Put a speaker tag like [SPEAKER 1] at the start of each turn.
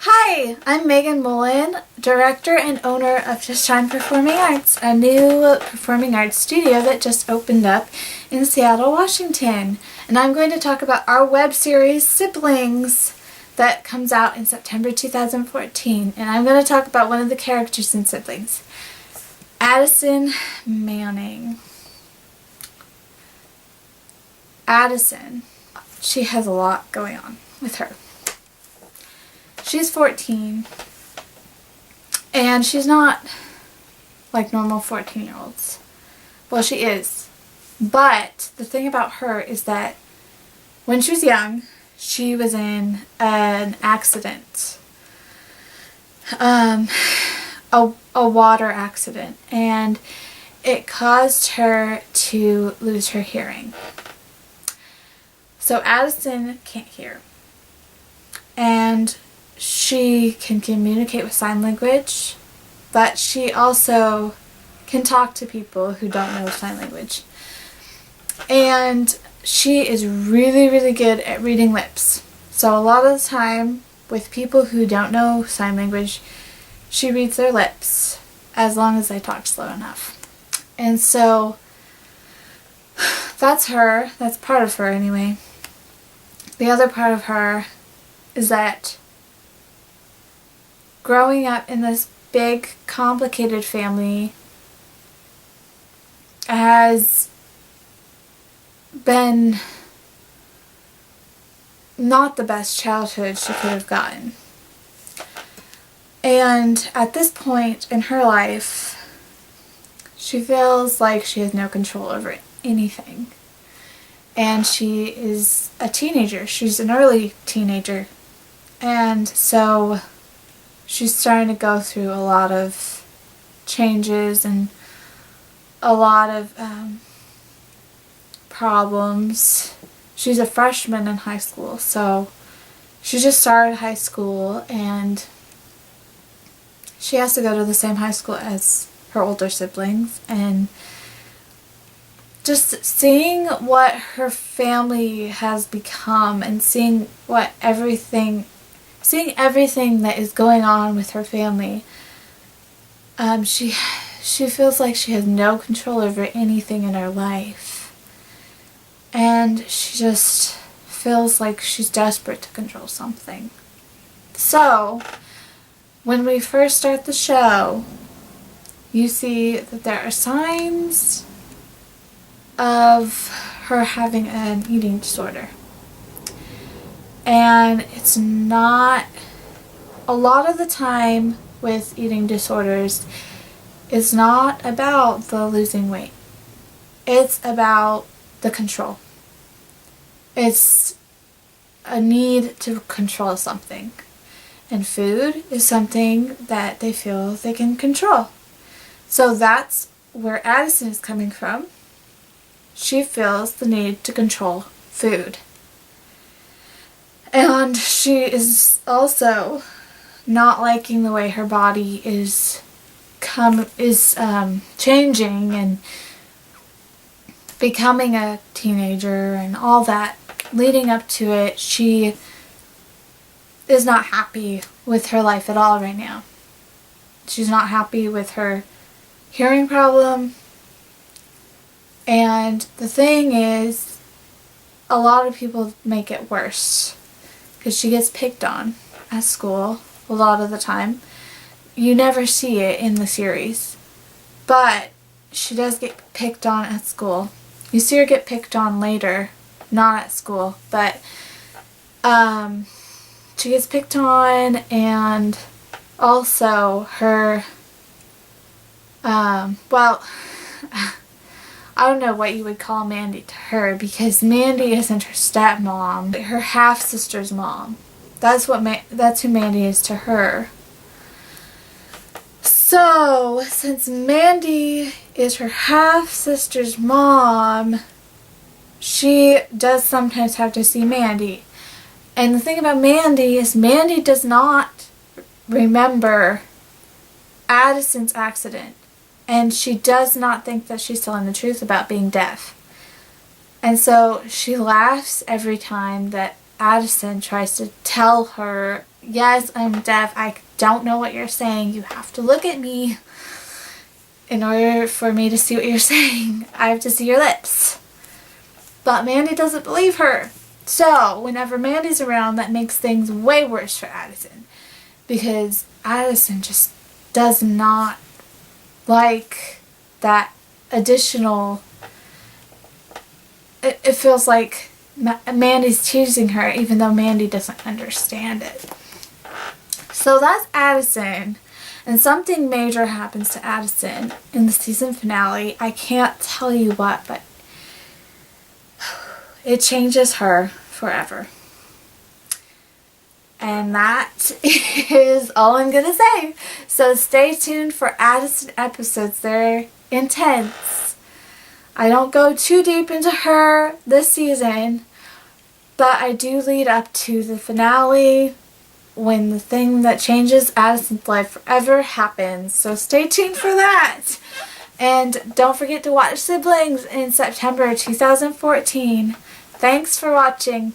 [SPEAKER 1] Hi, I'm Megan Mullen, director and owner of Just Shine Performing Arts, a new performing arts studio that just opened up in Seattle, Washington. And I'm going to talk about our web series, Siblings, that comes out in September 2014. And I'm going to talk about one of the characters in Siblings, Addison Manning. Addison, she has a lot going on with her. She's 14, and she's not like normal 14-year-olds. Well, she is. But the thing about her is that when she was young, she was in an accident. A water accident, and it caused her to lose her hearing. So Addison can't hear. And she can communicate with sign language, but she also can talk to people who don't know sign language. And she is really, really good at reading lips. So a lot of the time with people who don't know sign language, she reads their lips as long as they talk slow enough. And so that's her. That's part of her anyway. The other part of her is that growing up in this big, complicated family has been not the best childhood she could have gotten. And at this point in her life, she feels like she has no control over anything. And she is a teenager. She's an early teenager. And so she's starting to go through a lot of changes and a lot of problems. She's a freshman in high school, so she just started high school and she has to go to the same high school as her older siblings, and just seeing what her family has become and seeing everything that is going on with her family, she feels like she has no control over anything in her life, and she just feels like she's desperate to control something. So when we first start the show, you see that there are signs of her having an eating disorder. And it's not, a lot of the time with eating disorders, it's not about the losing weight. It's about the control. It's a need to control something. And food is something that they feel they can control. So that's where Addison is coming from. She feels the need to control food. And she is also not liking the way her body is changing and becoming a teenager and all that. Leading up to it, she is not happy with her life at all right now. She's not happy with her hearing problem. And the thing is, a lot of people make it worse because she gets picked on at school a lot of the time. You never see it in the series, but she does get picked on at school. You see her get picked on later, not at school, but she gets picked on, and also her, I don't know what you would call Mandy to her, because Mandy isn't her stepmom, her half-sister's mom. That's who Mandy is to her. So, since Mandy is her half-sister's mom, she does sometimes have to see Mandy. And the thing about Mandy is Mandy does not remember Addison's accident. And she does not think that she's telling the truth about being deaf. And so she laughs every time that Addison tries to tell her Yes, I'm deaf. I don't know what you're saying. You have to look at me in order for me to see what you're saying. I have to see your lips. But Mandy doesn't believe her. So, whenever Mandy's around, that makes things way worse for Addison. Because Addison just does not like that additional... It feels like Mandy's teasing her, even though Mandy doesn't understand it. So that's Addison. And something major happens to Addison in the season finale. I can't tell you what, but it changes her forever. And that is all I'm going to say. So stay tuned for Addison episodes. They're intense. I don't go too deep into her this season, but I do lead up to the finale when the thing that changes Addison's life forever happens. So stay tuned for that. And don't forget to watch Siblings in September 2014. Thanks for watching.